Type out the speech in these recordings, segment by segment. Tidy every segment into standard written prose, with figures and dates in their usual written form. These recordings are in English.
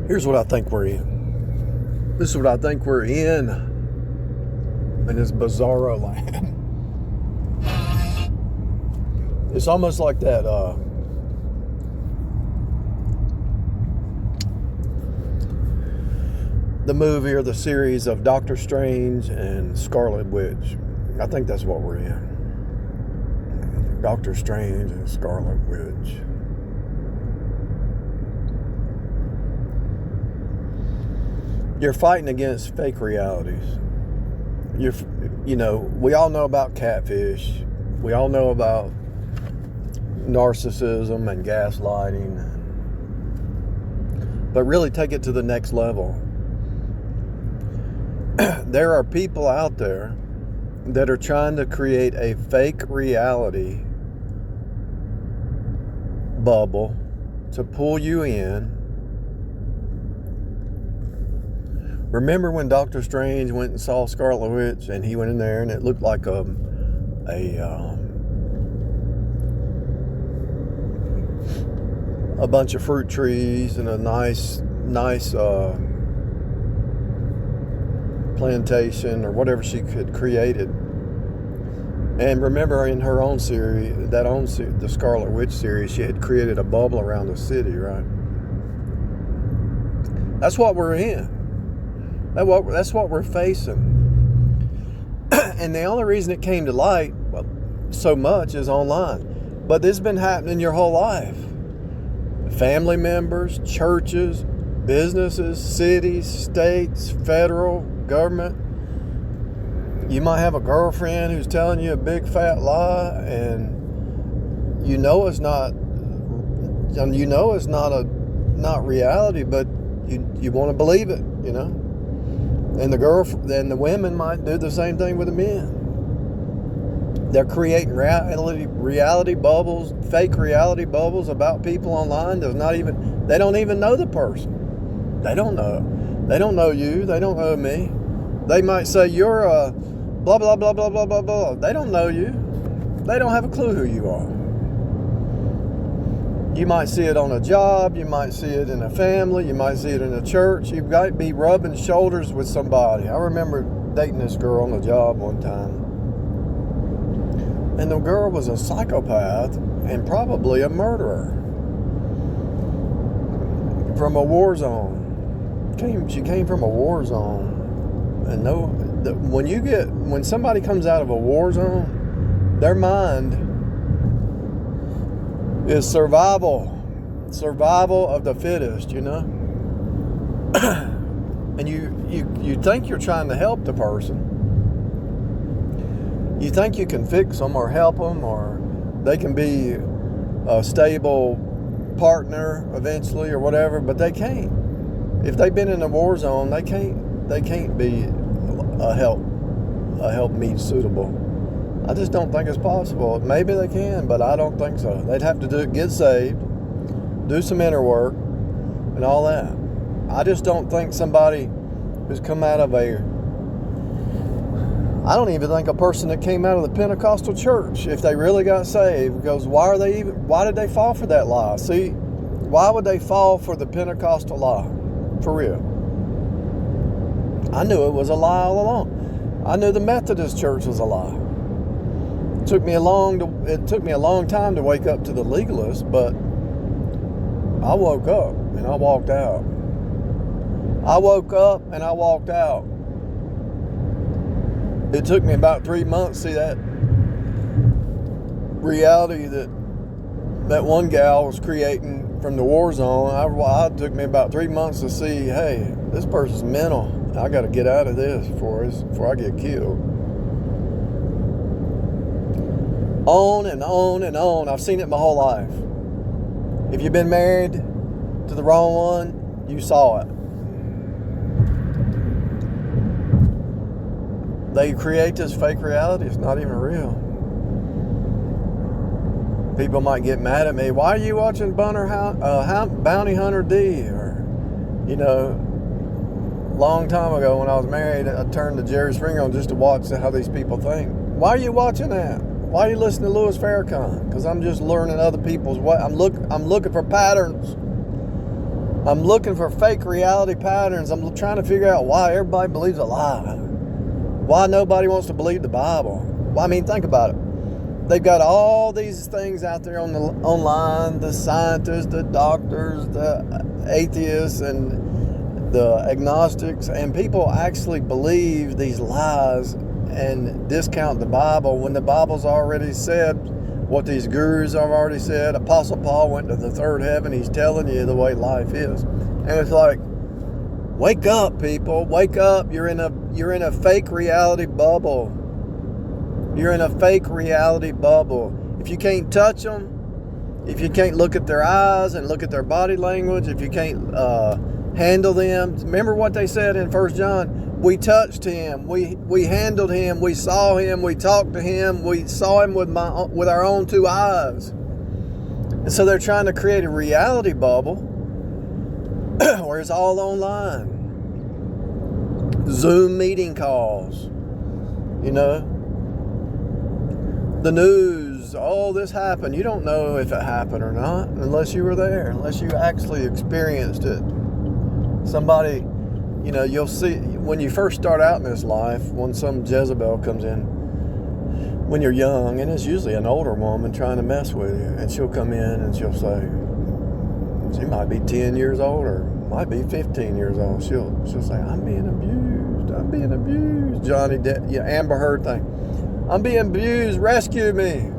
Here's what I think we're in. This is what I think we're in this bizarro land. It's almost like that the movie or the series of Doctor Strange and Scarlet Witch. I think that's what we're in. Doctor Strange and Scarlet Witch. You're fighting against fake realities. We all know about catfish. We all know about narcissism and gaslighting. But really take it to the next level. There are people out there that are trying to create a fake reality bubble to pull you in. Remember when Doctor Strange went and saw Scarlet Witch, and he went in there and it looked like a bunch of fruit trees and a nice plantation or whatever she could created. And remember in her own series, the Scarlet Witch series, she had created a bubble around the city, right? That's what we're in. That's what we're facing. And the only reason it came to light, so much, is online. But this has been happening your whole life. Family members, churches, businesses, cities, states, federal government. You might have a girlfriend who's telling you a big fat lie, and it's not reality, but you want to believe it, And the women might do the same thing with the men. They're creating reality bubbles, fake reality bubbles about people online. They don't even know the person. They don't know you. They don't know me. They might say you're a blah, blah, blah, blah, blah, blah, blah. They don't know you. They don't have a clue who you are. You might see it on a job. You might see it in a family. You might see it in a church. You might be rubbing shoulders with somebody. I remember dating this girl on the job one time. And the girl was a psychopath and probably a murderer from a war zone. She came from a war zone. And when somebody comes out of a war zone, their mind is survival of the fittest, And you think you're trying to help the person. You think you can fix them or help them, or they can be a stable partner eventually or whatever, but they can't. If they've been in a war zone, they can't be a helpmeet suitable. I just don't think it's possible. Maybe they can, but I don't think so. They'd have to get saved, do some inner work, and all that. I just don't think somebody who's come out of I don't even think a person that came out of the Pentecostal church, if they really got saved, goes, why did they fall for that lie? See, why would they fall for the Pentecostal lie? For real. I knew it was a lie all along. I knew the Methodist church was a lie. It took me a long time to wake up to the legalists, but I woke up and I walked out. I woke up and I walked out. It took me about 3 months to see that reality that one gal was creating from the war zone. It took me about 3 months to see, hey, this person's mental. I got to get out of this before I get killed. On and on and on. I've seen it my whole life. If you've been married to the wrong one, you saw it. They create this fake reality. It's not even real. People might get mad at me. Why are you watching Bounty Hunter D? Or, long time ago when I was married, I turned to Jerry Springer on just to watch how these people think. Why are you watching that? Why are you listening to Louis Farrakhan? Because I'm just learning other people's way. I'm looking for patterns. I'm looking for fake reality patterns. I'm trying to figure out why everybody believes a lie. Why nobody wants to believe the Bible. Well, I mean, think about it. They've got all these things out there online, the scientists, the doctors, the atheists, and the agnostics, and people actually believe these lies and discount the Bible when the Bible's already said what these gurus have already said. Apostle Paul went to the third heaven. He's telling you the way life is. And it's like, wake up, people. Wake up. You're in a fake reality bubble. You're in a fake reality bubble. If you can't touch them, if you can't look at their eyes and look at their body language, if you can't handle them. Remember what they said in 1 John? We touched him, we handled him, we saw him, we talked to him, we saw him with our own two eyes. And so they're trying to create a reality bubble where it's all online. Zoom meeting calls, the news, all this happened. You don't know if it happened or not unless you were there, unless you actually experienced it. Somebody, you'll see when you first start out in this life, when some Jezebel comes in, when you're young, and it's usually an older woman trying to mess with you, and she'll come in and she'll say, she might be 10 years old or might be 15 years old. She'll say, I'm being abused. Johnny Depp, Amber Heard thing. I'm being abused, rescue me.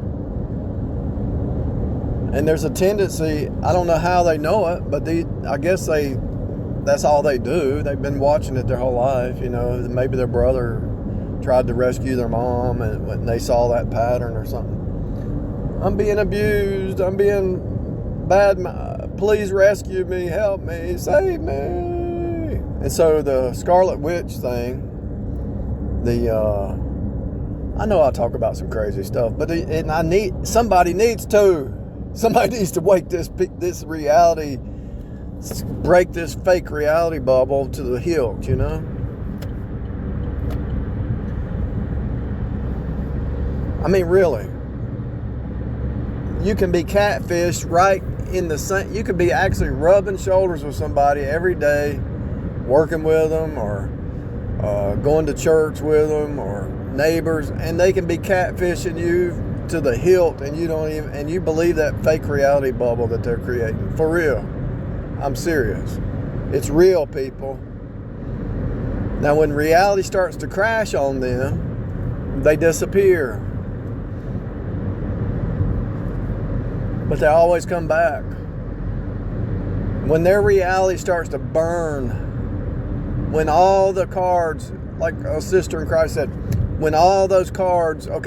And there's a tendency, I don't know how they know it, but I guess that's all they do. They've been watching it their whole life. Maybe their brother tried to rescue their mom and when they saw that pattern or something. I'm being abused. I'm being bad. Please rescue me. Help me. Save me. And so the Scarlet Witch thing, I know I talk about some crazy stuff, but somebody needs to wake this reality, break this fake reality bubble to the hilt, I mean, really. You can be catfished right in the same. You could be actually rubbing shoulders with somebody every day, working with them or going to church with them or neighbors, and they can be catfishing you to the hilt, and you believe that fake reality bubble that they're creating. For real. I'm serious. It's real, people. Now, when reality starts to crash on them, they disappear. But they always come back. When their reality starts to burn, when all the cards, like a sister in Christ said, when all those cards, I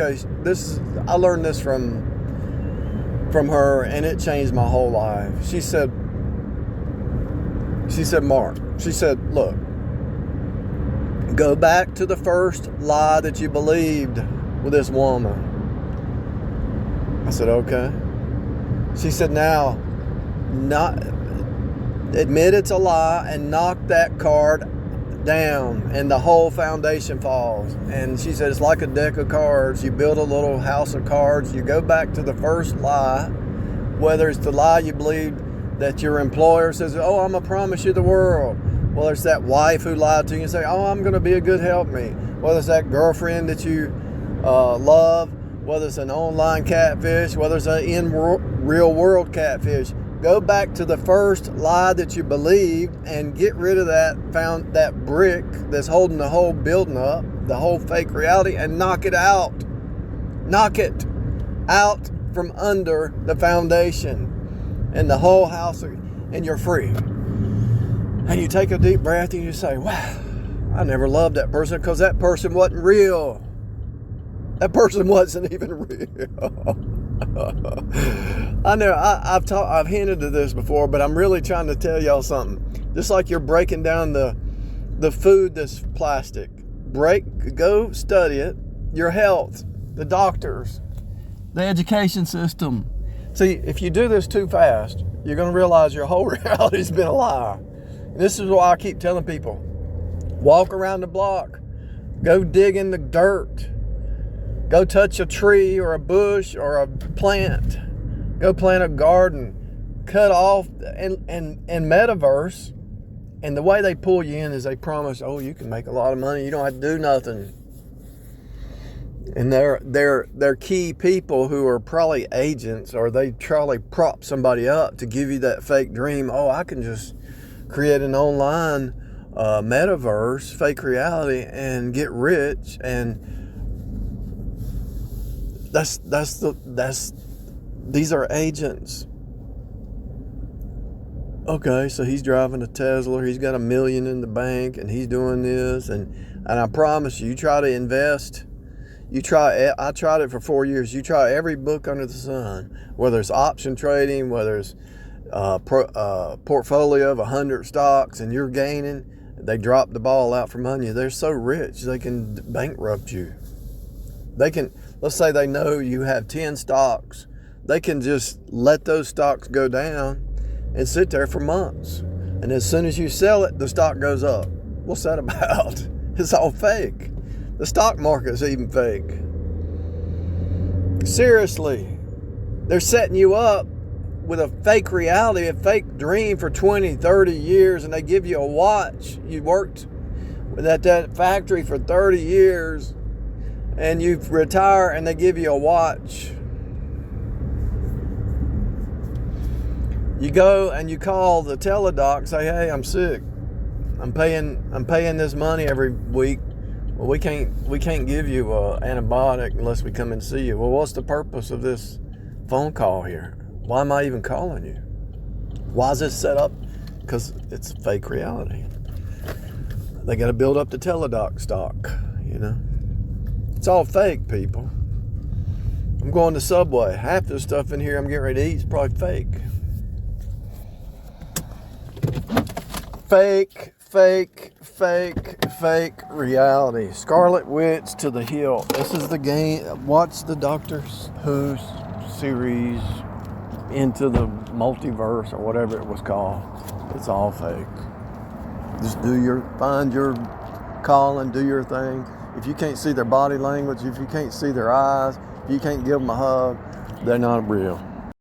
learned this from her, and it changed my whole life. She said, Mark, look, go back to the first lie that you believed with this woman. I said, okay. She said, now, admit it's a lie and knock that card down, and the whole foundation falls. And she said, it's like a deck of cards. You build a little house of cards. You go back to the first lie, whether it's the lie you believed that your employer says, oh, I'm going to promise you the world. Whether it's that wife who lied to you and say, oh, I'm going to be a good helpmate. Whether it's that girlfriend that you love, whether it's an online catfish, whether it's an in real world catfish. Go back to the first lie that you believed and get rid of that brick that's holding the whole building up, the whole fake reality, and knock it out. Knock it out from under the foundation and the whole house, and you're free. And you take a deep breath and you say, wow, I never loved that person because that person wasn't real. That person wasn't even real. I know I've hinted to this before, but I'm really trying to tell y'all something. Just like you're breaking down the food that's plastic. Go study it. Your health, the doctors, the education system. See, if you do this too fast, you're going to realize your whole reality's been a lie. And this is why I keep telling people, walk around the block. Go dig in the dirt. Go touch a tree or a bush or a plant. Go plant a garden. cut off and metaverse, and the way they pull you in is they promise, oh, you can make a lot of money, you don't have to do nothing. And they're key people who are probably agents, or they try to prop somebody up to give you that fake dream. Oh, I can just create an online metaverse, fake reality, and get rich. And these are agents. Okay, so he's driving a Tesla, he's got $1 million in the bank, and he's doing this, and I promise you try to invest. I tried it for 4 years. You try every book under the sun, whether it's option trading, whether it's portfolio of 100 stocks, and you're gaining. They drop the ball out from under you. They're so rich they can bankrupt you. Let's say they know you have 10 stocks. They can just let those stocks go down and sit there for months. And as soon as you sell it, the stock goes up. What's that about? It's all fake. The stock market's even fake. Seriously, they're setting you up with a fake reality, a fake dream for 20, 30 years, and they give you a watch. You worked at that factory for 30 years, and you retire, and they give you a watch. You go and you call the teledoc, say, hey, I'm sick. I'm paying this money every week. Well, we can't give you an antibiotic unless we come and see you. Well, what's the purpose of this phone call here? Why am I even calling you? Why is this set up? Because it's fake reality. They got to build up the teledoc stock, you know. It's all fake, people. I'm going to Subway. Half the stuff in here I'm getting ready to eat is probably fake. Fake reality. Scarlet Witch to the hill. This is the game. Watch the Doctor Who series Into the Multiverse or whatever it was called. It's all fake. Just find your calling, do your thing. If you can't see their body language, if you can't see their eyes, if you can't give them a hug, they're not real.